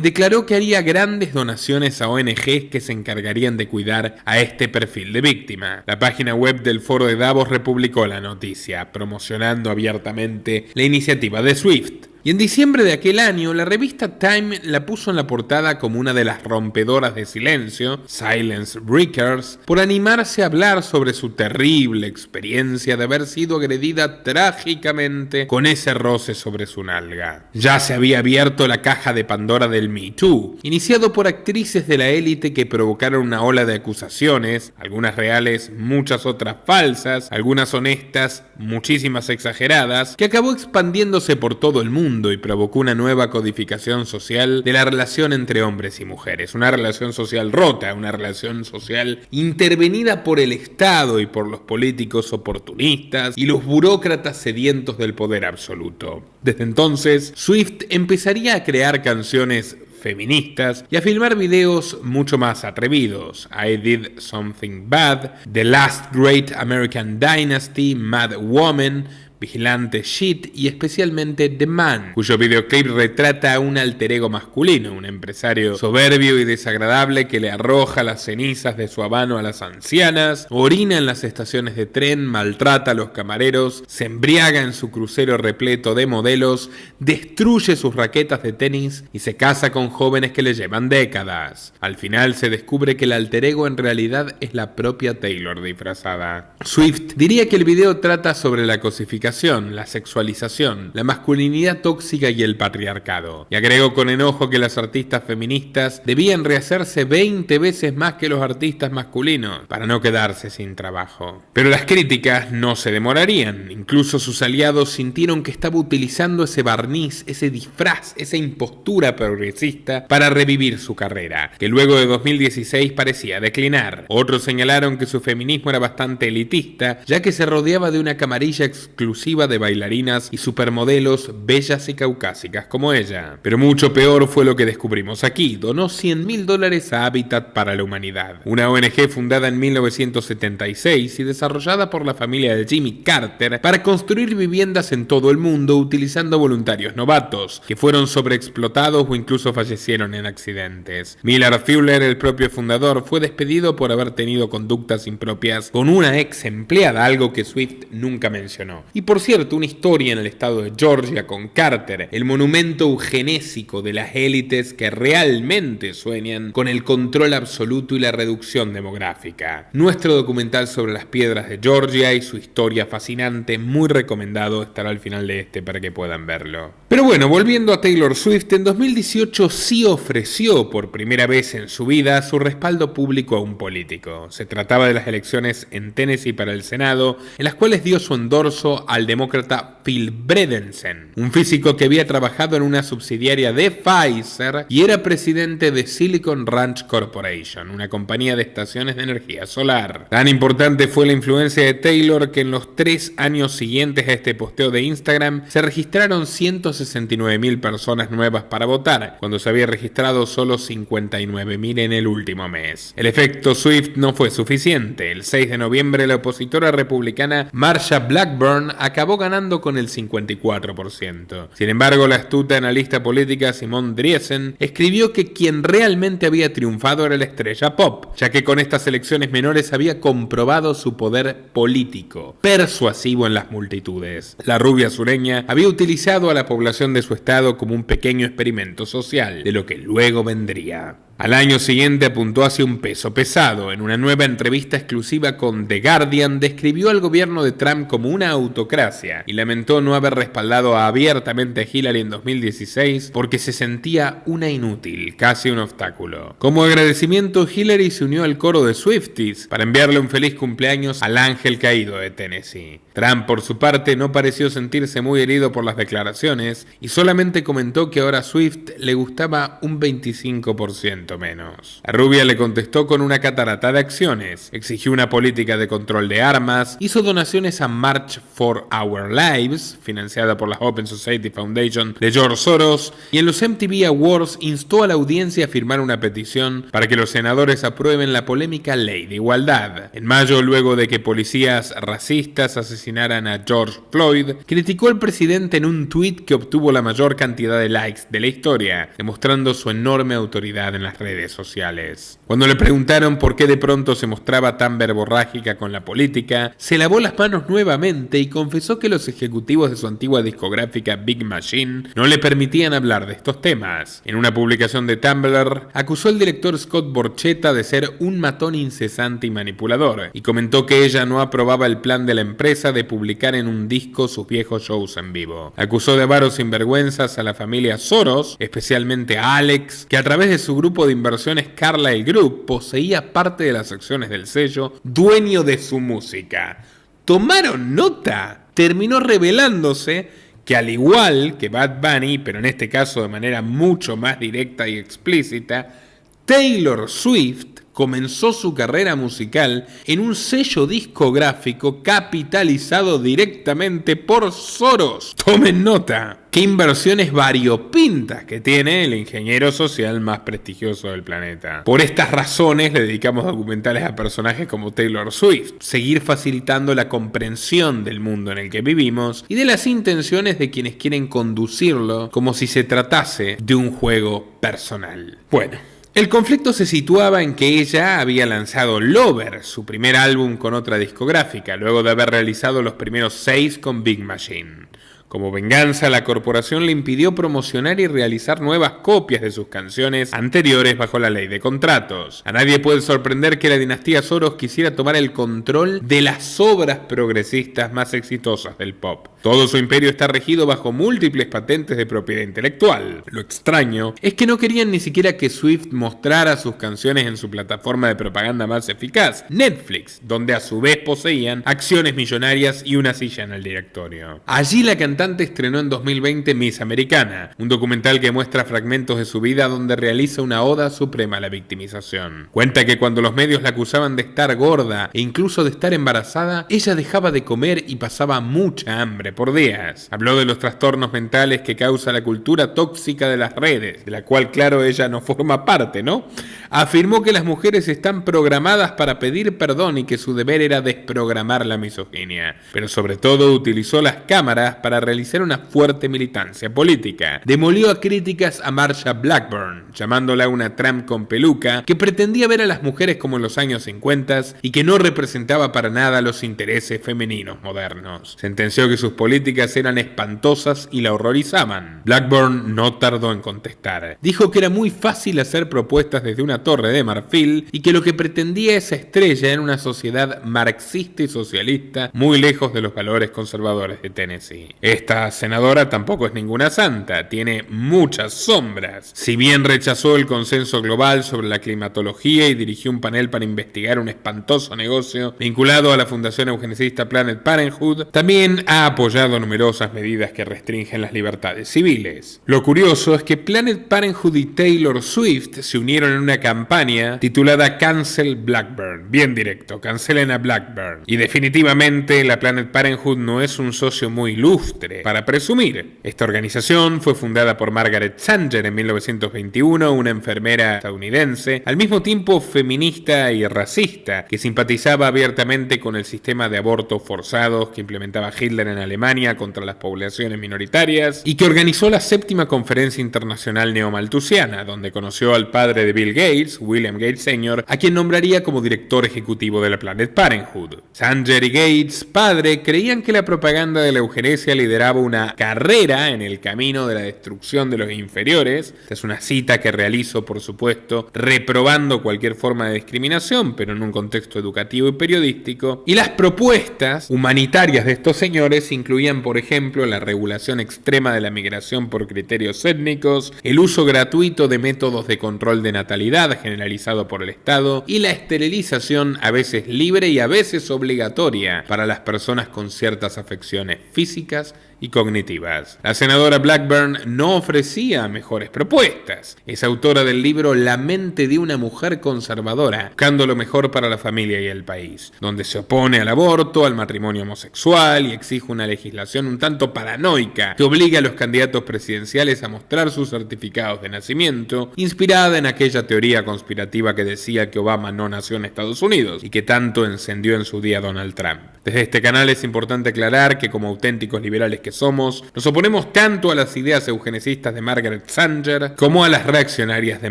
S1: declaró que haría grandes donaciones a ONGs que se encargarían de cuidar a este perfil de víctima. La página web del Foro de Davos republicó la noticia, promocionando abiertamente la iniciativa de Swift. Y en diciembre de aquel año, la revista Time la puso en la portada como una de las rompedoras de silencio, Silence Breakers, por animarse a hablar sobre su terrible experiencia de haber sido agredida trágicamente con ese roce sobre su nalga. Ya se había abierto la caja de Pandora del Me Too, iniciado por actrices de la élite que provocaron una ola de acusaciones, algunas reales, muchas otras falsas, algunas honestas, muchísimas exageradas, que acabó expandiéndose por todo el mundo y provocó una nueva codificación social de la relación entre hombres y mujeres. Una relación social rota, una relación social intervenida por el Estado y por los políticos oportunistas y los burócratas sedientos del poder absoluto. Desde entonces, Swift empezaría a crear canciones feministas y a filmar videos mucho más atrevidos. I Did Something Bad, The Last Great American Dynasty, Mad Woman, Vigilante Shit y especialmente The Man, cuyo videoclip retrata a un alter ego masculino, un empresario soberbio y desagradable que le arroja las cenizas de su habano a las ancianas, orina en las estaciones de tren, maltrata a los camareros, se embriaga en su crucero repleto de modelos, destruye sus raquetas de tenis y se casa con jóvenes que le llevan décadas. Al final se descubre que el alter ego en realidad es la propia Taylor disfrazada. Swift diría que el video trata sobre la cosificación objetificación, la sexualización, la masculinidad tóxica y el patriarcado. Y agregó con enojo que las artistas feministas debían rehacerse 20 veces más que los artistas masculinos para no quedarse sin trabajo. Pero las críticas no se demorarían. Incluso sus aliados sintieron que estaba utilizando ese barniz, ese disfraz, esa impostura progresista para revivir su carrera, que luego de 2016 parecía declinar. Otros señalaron que su feminismo era bastante elitista, ya que se rodeaba de una camarilla exclusiva de bailarinas y supermodelos bellas y caucásicas como ella. Pero mucho peor fue lo que descubrimos aquí. Donó $100.000 a Hábitat para la Humanidad, una ONG fundada en 1976 y desarrollada por la familia de Jimmy Carter para construir viviendas en todo el mundo utilizando voluntarios novatos, que fueron sobreexplotados o incluso fallecieron en accidentes. Millard Fuller, el propio fundador, fue despedido por haber tenido conductas impropias con una ex empleada, algo que Swift nunca mencionó. Y por cierto, una historia en el estado de Georgia con Carter, el monumento eugenésico de las élites que realmente sueñan con el control absoluto y la reducción demográfica. Nuestro documental sobre las piedras de Georgia y su historia fascinante, muy recomendado, estará al final de este para que puedan verlo. Pero bueno, volviendo a Taylor Swift, en 2018 sí ofreció por primera vez en su vida su respaldo público a un político. Se trataba de las elecciones en Tennessee para el Senado, en las cuales dio su endorso al demócrata Phil Bredesen, un físico que había trabajado en una subsidiaria de Pfizer y era presidente de Silicon Ranch Corporation, una compañía de estaciones de energía solar. Tan importante fue la influencia de Taylor que en los 3 años siguientes a este posteo de Instagram se registraron 169.000 personas nuevas para votar, cuando se había registrado solo 59.000 en el último mes. El efecto Swift no fue suficiente. El 6 de noviembre la opositora republicana Marsha Blackburn acabó ganando con el 54%. Sin embargo, la astuta analista política Simone Driesen escribió que quien realmente había triunfado era la estrella pop, ya que con estas elecciones menores había comprobado su poder político, persuasivo en las multitudes. La rubia sureña había utilizado a la población de su estado como un pequeño experimento social, de lo que luego vendría. Al año siguiente apuntó hacia un peso pesado. En una nueva entrevista exclusiva con The Guardian describió al gobierno de Trump como una autocracia y lamentó no haber respaldado abiertamente a Hillary en 2016 porque se sentía una inútil, casi un obstáculo. Como agradecimiento, Hillary se unió al coro de Swifties para enviarle un feliz cumpleaños al ángel caído de Tennessee. Trump, por su parte, no pareció sentirse muy herido por las declaraciones y solamente comentó que ahora a Swift le gustaba un 25% menos. La rubia le contestó con una catarata de acciones, exigió una política de control de armas, hizo donaciones a March for Our Lives, financiada por la Open Society Foundation de George Soros, y en los MTV Awards instó a la audiencia a firmar una petición para que los senadores aprueben la polémica ley de igualdad. En mayo, luego de que policías racistas asesinaran a George Floyd, criticó al presidente en un tuit que obtuvo la mayor cantidad de likes de la historia, demostrando su enorme autoridad en las redes sociales. Cuando le preguntaron por qué de pronto se mostraba tan verborrágica con la política, se lavó las manos nuevamente y confesó que los ejecutivos de su antigua discográfica Big Machine no le permitían hablar de estos temas. En una publicación de Tumblr, acusó al director Scott Borchetta de ser un matón incesante y manipulador, y comentó que ella no aprobaba el plan de la empresa de publicar en un disco sus viejos shows en vivo. Acusó de avaros sinvergüenzas a la familia Soros, especialmente a Alex, que a través de su grupo de inversiones Carlyle Group poseía parte de las acciones del sello, dueño de su música. ¿Tomaron nota? Terminó revelándose que al igual que Bad Bunny, pero en este caso de manera mucho más directa y explícita, Taylor Swift comenzó su carrera musical en un sello discográfico capitalizado directamente por Soros. Tomen nota. Qué inversiones variopintas que tiene el ingeniero social más prestigioso del planeta. Por estas razones le dedicamos documentales a personajes como Taylor Swift, seguir facilitando la comprensión del mundo en el que vivimos y de las intenciones de quienes quieren conducirlo como si se tratase de un juego personal. Bueno, el conflicto se situaba en que ella había lanzado Lover, su primer álbum con otra discográfica, luego de haber realizado los primeros 6 con Big Machine. Como venganza, la corporación le impidió promocionar y realizar nuevas copias de sus canciones anteriores bajo la ley de contratos. A nadie puede sorprender que la dinastía Soros quisiera tomar el control de las obras progresistas más exitosas del pop. Todo su imperio está regido bajo múltiples patentes de propiedad intelectual. Lo extraño es que no querían ni siquiera que Swift mostrara sus canciones en su plataforma de propaganda más eficaz, Netflix, donde a su vez poseían acciones millonarias y una silla en el directorio. Allí la cantante estrenó en 2020 Miss Americana, un documental que muestra fragmentos de su vida donde realiza una oda suprema a la victimización. Cuenta que cuando los medios la acusaban de estar gorda e incluso de estar embarazada, ella dejaba de comer y pasaba mucha hambre por días. Habló de los trastornos mentales que causa la cultura tóxica de las redes, de la cual, claro, ella no forma parte, ¿no? Afirmó que las mujeres están programadas para pedir perdón y que su deber era desprogramar la misoginia. Pero sobre todo utilizó las cámaras para realizar una fuerte militancia política. Demolió a críticas a Marsha Blackburn, llamándola una Trump con peluca que pretendía ver a las mujeres como en los años 50 y que no representaba para nada los intereses femeninos modernos. Sentenció que sus políticas eran espantosas y la horrorizaban. Blackburn no tardó en contestar. Dijo que era muy fácil hacer propuestas desde una torre de marfil y que lo que pretendía esa estrella era una sociedad marxista y socialista muy lejos de los valores conservadores de Tennessee. Esta senadora tampoco es ninguna santa, tiene muchas sombras. Si bien rechazó el consenso global sobre la climatología y dirigió un panel para investigar un espantoso negocio vinculado a la fundación eugenicista Planned Parenthood, también ha apoyado numerosas medidas que restringen las libertades civiles. Lo curioso es que Planned Parenthood y Taylor Swift se unieron en una campaña titulada Cancel Blackburn. Bien directo, cancelen a Blackburn. Y definitivamente la Planned Parenthood no es un socio muy ilustre para presumir. Esta organización fue fundada por Margaret Sanger en 1921, una enfermera estadounidense, al mismo tiempo feminista y racista, que simpatizaba abiertamente con el sistema de abortos forzados que implementaba Hitler en Alemania contra las poblaciones minoritarias y que organizó la 7ª Conferencia Internacional Neomalthusiana, donde conoció al padre de Bill Gates, William Gates Sr., a quien nombraría como director ejecutivo de la Planned Parenthood. Sanger y Gates, padre, creían que la propaganda de la eugenesia lideraba una carrera en el camino de la destrucción de los inferiores. Esta es una cita que realizo, por supuesto, reprobando cualquier forma de discriminación, pero en un contexto educativo y periodístico. Y las propuestas humanitarias de estos señores incluían, por ejemplo, la regulación extrema de la migración por criterios étnicos, el uso gratuito de métodos de control de natalidad generalizado por el Estado y la esterilización a veces libre y a veces obligatoria para las personas con ciertas afecciones físicas y cognitivas. La senadora Blackburn no ofrecía mejores propuestas. Es autora del libro La mente de una mujer conservadora, buscando lo mejor para la familia y el país, donde se opone al aborto, al matrimonio homosexual y exige una legislación un tanto paranoica que obliga a los candidatos presidenciales a mostrar sus certificados de nacimiento, inspirada en aquella teoría conspirativa que decía que Obama no nació en Estados Unidos y que tanto encendió en su día Donald Trump. Desde este canal es importante aclarar que como auténticos liberales que somos, nos oponemos tanto a las ideas eugenecistas de Margaret Sanger como a las reaccionarias de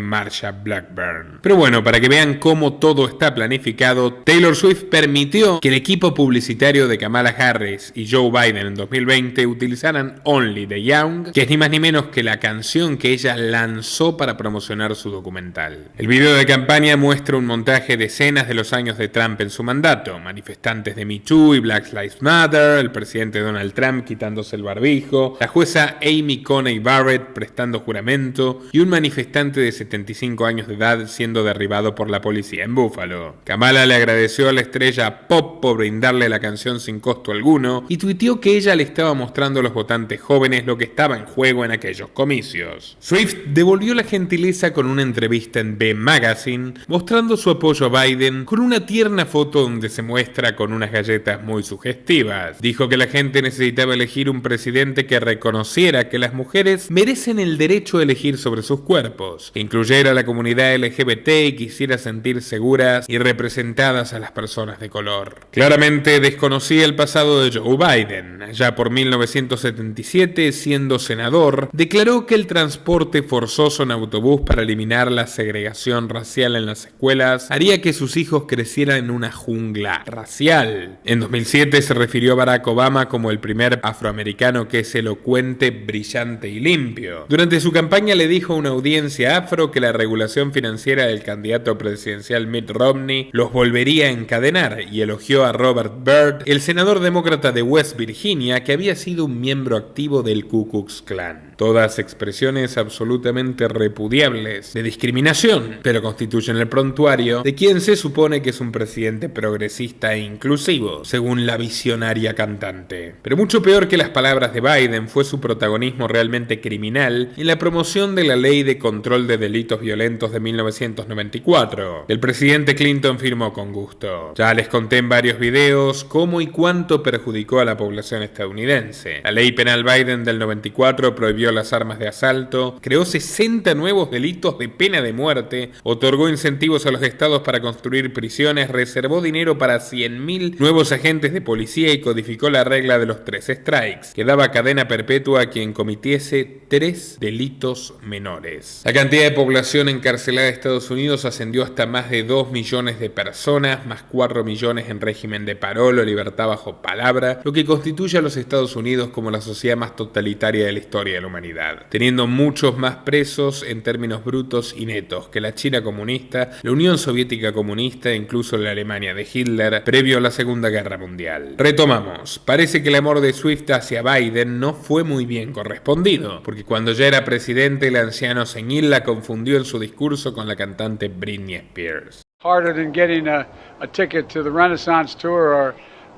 S1: Marsha Blackburn. Pero bueno, para que vean cómo todo está planificado, Taylor Swift permitió que el equipo publicitario de Kamala Harris y Joe Biden en 2020 utilizaran Only the Young, que es ni más ni menos que la canción que ella lanzó para promocionar su documental. El video de campaña muestra un montaje de escenas de los años de Trump en su mandato, manifestantes de Me Too y Black Lives Matter, el presidente Donald Trump quitándose el barbijo, la jueza Amy Coney Barrett prestando juramento y un manifestante de 75 años de edad siendo derribado por la policía en Buffalo. Kamala le agradeció a la estrella pop por brindarle la canción sin costo alguno y tuiteó que ella le estaba mostrando a los votantes jóvenes lo que estaba en juego en aquellos comicios. Swift devolvió la gentileza con una entrevista en B Magazine mostrando su apoyo a Biden con una tierna foto donde se muestra con unas galletas muy sugestivas. Dijo que la gente necesitaba elegir un presidente que reconociera que las mujeres merecen el derecho a elegir sobre sus cuerpos, que incluyera a la comunidad LGBT y quisiera sentir seguras y representadas a las personas de color. Claramente desconocía el pasado de Joe Biden. Ya por 1977, siendo senador, declaró que el transporte forzoso en autobús para eliminar la segregación racial en las escuelas haría que sus hijos crecieran en una jungla racial. En 2007 se refirió a Barack Obama como el primer afroamericano afroamericano que es elocuente, brillante y limpio. Durante su campaña le dijo a una audiencia afro que la regulación financiera del candidato presidencial Mitt Romney los volvería a encadenar y elogió a Robert Byrd, el senador demócrata de West Virginia que había sido un miembro activo del Ku Klux Klan. Todas expresiones absolutamente repudiables de discriminación, pero constituyen el prontuario de quien se supone que es un presidente progresista e inclusivo, según la visionaria cantante. Pero mucho peor que las palabras de Biden fue su protagonismo realmente criminal en la promoción de la Ley de Control de Delitos Violentos de 1994. El presidente Clinton firmó con gusto. Ya les conté en varios videos cómo y cuánto perjudicó a la población estadounidense. La ley penal Biden del 94 prohibió las armas de asalto, creó 60 nuevos delitos de pena de muerte, otorgó incentivos a los estados para construir prisiones, reservó dinero para 100.000 nuevos agentes de policía y codificó la regla de los 3 strikes, que daba cadena perpetua a quien cometiese 3 delitos menores. La cantidad de población encarcelada de Estados Unidos ascendió hasta más de 2 millones de personas, más 4 millones en régimen de parol o libertad bajo palabra, lo que constituye a los Estados Unidos como la sociedad más totalitaria de la historia de la humanidad, teniendo muchos más presos en términos brutos y netos que la China comunista, la Unión Soviética comunista e incluso la Alemania de Hitler previo a la Segunda Guerra Mundial. Retomamos, parece que el amor de Swift hacia Biden no fue muy bien correspondido, porque cuando ya era presidente el anciano senil la confundió en su discurso con la cantante Britney Spears.
S6: Harder than getting a ticket to the Renaissance tour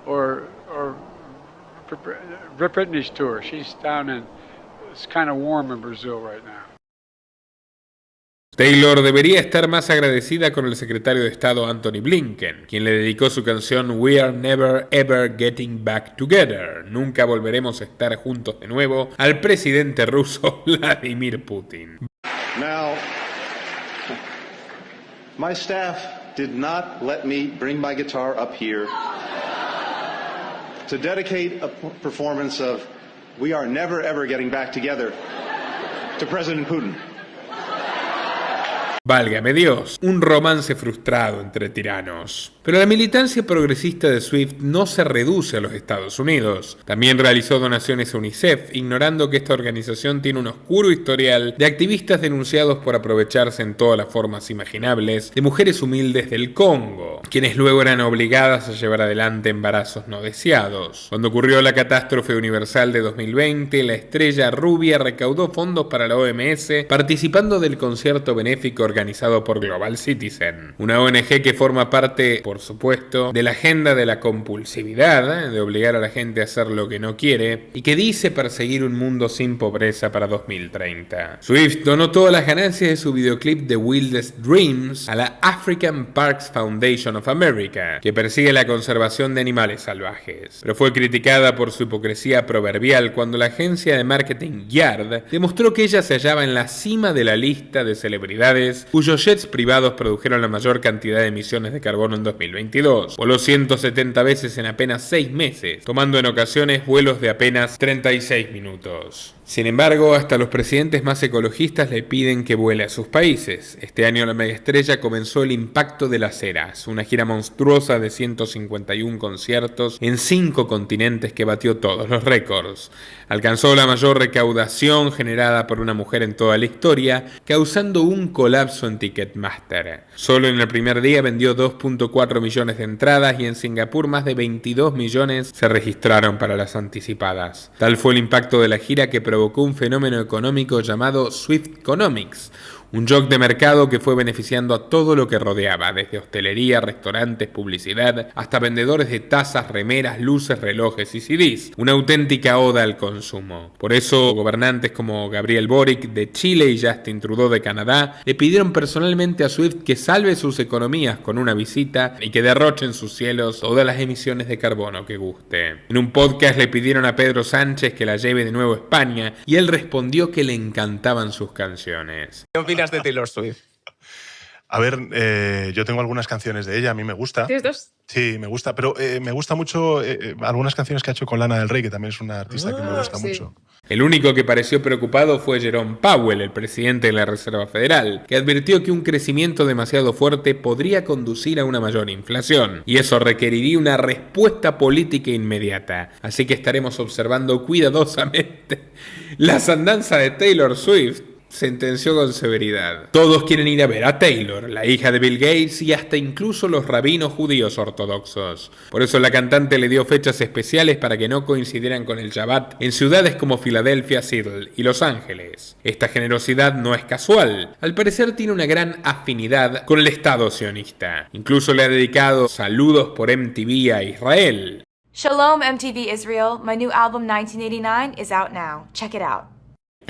S6: or Britney's tour. She's down in, it's kind of warm in Brazil right now.
S1: Taylor debería estar más agradecida con el secretario de Estado Antony Blinken, quien le dedicó su canción We Are Never Ever Getting Back Together, nunca volveremos a estar juntos de nuevo, al presidente ruso Vladimir Putin.
S7: Now, my staff did not let me bring my guitar up here to dedicate a performance of We Are Never Ever Getting Back Together to President Putin.
S1: Válgame Dios, un romance frustrado entre tiranos. Pero la militancia progresista de Swift no se reduce a los Estados Unidos. También realizó donaciones a UNICEF, ignorando que esta organización tiene un oscuro historial de activistas denunciados por aprovecharse en todas las formas imaginables de mujeres humildes del Congo, quienes luego eran obligadas a llevar adelante embarazos no deseados. Cuando ocurrió la catástrofe universal de 2020, la estrella rubia recaudó fondos para la OMS participando del concierto benéfico organizado por Global Citizen, una ONG que forma parte, por supuesto, de la agenda de la compulsividad, de obligar a la gente a hacer lo que no quiere, y que dice perseguir un mundo sin pobreza para 2030. Swift donó todas las ganancias de su videoclip The Wildest Dreams a la African Parks Foundation of America, que persigue la conservación de animales salvajes, pero fue criticada por su hipocresía proverbial cuando la agencia de marketing Yard demostró que ella se hallaba en la cima de la lista de celebridades cuyos jets privados produjeron la mayor cantidad de emisiones de carbono en 2022. Voló 170 veces en apenas 6 meses, tomando en ocasiones vuelos de apenas 36 minutos. Sin embargo, hasta los presidentes más ecologistas le piden que vuele a sus países. Este año la megaestrella comenzó el Impacto de las Eras, una gira monstruosa de 151 conciertos en 5 continentes que batió todos los récords. Alcanzó la mayor recaudación generada por una mujer en toda la historia, causando un colapso en Ticketmaster. Solo en el primer día vendió 2.4 millones de entradas y en Singapur más de 22 millones se registraron para las anticipadas. Tal fue el impacto de la gira que provocó un fenómeno económico llamado Swiftonomics, un shock de mercado que fue beneficiando a todo lo que rodeaba, desde hostelería, restaurantes, publicidad, hasta vendedores de tazas, remeras, luces, relojes y CDs. Una auténtica oda al consumo. Por eso, gobernantes como Gabriel Boric de Chile y Justin Trudeau de Canadá le pidieron personalmente a Swift que salve sus economías con una visita y que derroche en sus cielos todas las emisiones de carbono que guste. En un podcast le pidieron a Pedro Sánchez que la lleve de nuevo a España y él respondió que le encantaban sus canciones.
S8: ¿Qué opinas de Taylor Swift? A ver, yo tengo algunas canciones de ella, a mí me gusta.
S9: ¿Tienes dos?
S8: Sí, me gusta, pero me gusta mucho algunas canciones que ha hecho con Lana del Rey, que también es una artista que me gusta mucho.
S1: El único que pareció preocupado fue Jerome Powell, el presidente de la Reserva Federal, que advirtió que un crecimiento demasiado fuerte podría conducir a una mayor inflación, y eso requeriría una respuesta política inmediata. Así que estaremos observando cuidadosamente las andanzas de Taylor Swift. Sentenció con severidad. Todos quieren ir a ver a Taylor, la hija de Bill Gates, y hasta incluso los rabinos judíos ortodoxos. Por eso la cantante le dio fechas especiales para que no coincidieran con el Shabbat en ciudades como Filadelfia, Seattle y Los Ángeles. Esta generosidad no es casual. Al parecer tiene una gran afinidad con el Estado sionista. Incluso le ha dedicado saludos por MTV a Israel.
S10: Shalom MTV Israel, my new album 1989 is out now. Check it out.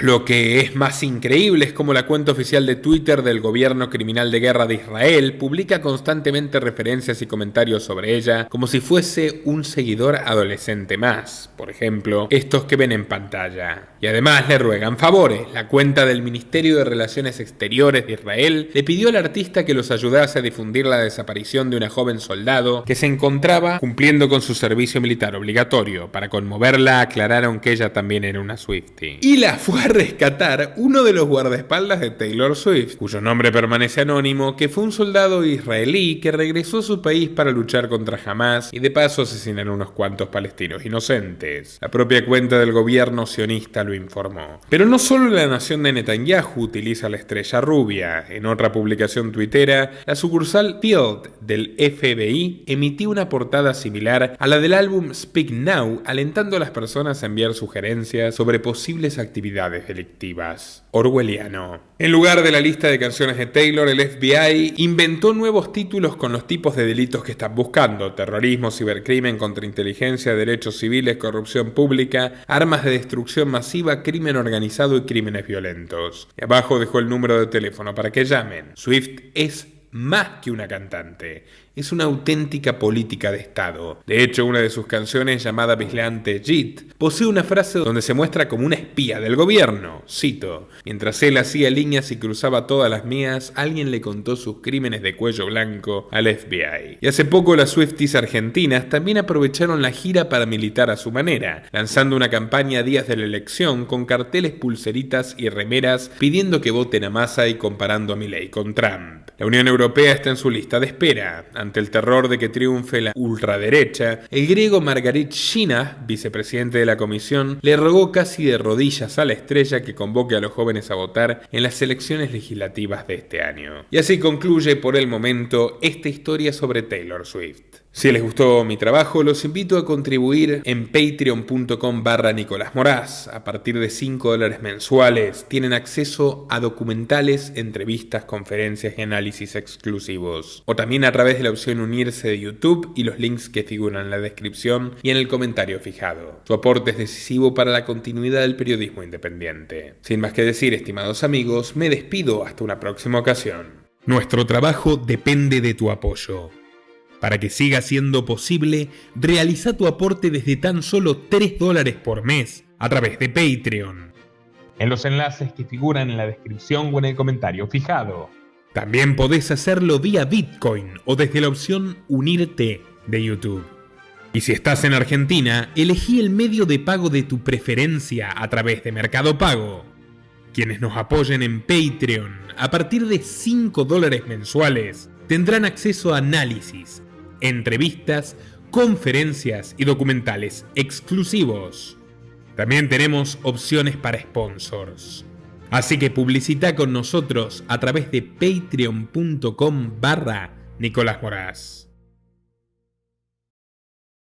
S1: Lo que es más increíble es cómo la cuenta oficial de Twitter del gobierno criminal de guerra de Israel publica constantemente referencias y comentarios sobre ella como si fuese un seguidor adolescente más, por ejemplo, estos que ven en pantalla. Y además le ruegan favores. La cuenta del Ministerio de Relaciones Exteriores de Israel le pidió al artista que los ayudase a difundir la desaparición de una joven soldado que se encontraba cumpliendo con su servicio militar obligatorio. Para conmoverla aclararon que ella también era una Swiftie. Y la fue a rescatar uno de los guardaespaldas de Taylor Swift, cuyo nombre permanece anónimo, que fue un soldado israelí que regresó a su país para luchar contra Hamas y de paso asesinar a unos cuantos palestinos inocentes. La propia cuenta del gobierno sionista lo informó. Pero no solo la nación de Netanyahu utiliza la estrella rubia. En otra publicación tuitera, la sucursal Field del FBI emitió una portada similar a la del álbum Speak Now, alentando a las personas a enviar sugerencias sobre posibles actividades delictivas. Orwelliano. En lugar de la lista de canciones de Taylor, el FBI inventó nuevos títulos con los tipos de delitos que están buscando: terrorismo, cibercrimen, contrainteligencia, derechos civiles, corrupción pública, armas de destrucción masiva, crimen organizado y crímenes violentos. Y abajo dejó el número de teléfono para que llamen. Swift es más que una cantante, es una auténtica política de Estado. De hecho, una de sus canciones, llamada Vigilante JIT, posee una frase donde se muestra como una espía del gobierno. Cito: mientras él hacía líneas y cruzaba todas las mías, alguien le contó sus crímenes de cuello blanco al FBI. Y hace poco las Swifties argentinas también aprovecharon la gira para militar a su manera, lanzando una campaña a días de la elección con carteles, pulseritas y remeras pidiendo que voten a Massa y comparando a Milei con Trump. La Unión Europea está en su lista de espera. Ante el terror de que triunfe la ultraderecha, el griego Margarit Shina, vicepresidente de la Comisión, le rogó casi de rodillas a la estrella que convoque a los jóvenes a votar en las elecciones legislativas de este año. Y así concluye por el momento esta historia sobre Taylor Swift. Si les gustó mi trabajo, los invito a contribuir en patreon.com/Nicolás Moraz. A partir de $5 mensuales tienen acceso a documentales, entrevistas, conferencias y análisis exclusivos. O también a través de la opción unirse de YouTube y los links que figuran en la descripción y en el comentario fijado. Su aporte es decisivo para la continuidad del periodismo independiente. Sin más que decir, estimados amigos, me despido hasta una próxima ocasión. Nuestro trabajo depende de tu apoyo. Para que siga siendo posible, realiza tu aporte desde tan solo $3 por mes a través de Patreon, en los enlaces que figuran en la descripción o en el comentario fijado. También podés hacerlo vía Bitcoin o desde la opción Unirte de YouTube. Y si estás en Argentina, elegí el medio de pago de tu preferencia a través de Mercado Pago. Quienes nos apoyen en Patreon a partir de $5 mensuales tendrán acceso a análisis, entrevistas, conferencias y documentales exclusivos. También tenemos opciones para sponsors. Así que publicita con nosotros a través de patreon.com/Nicolás Moraz.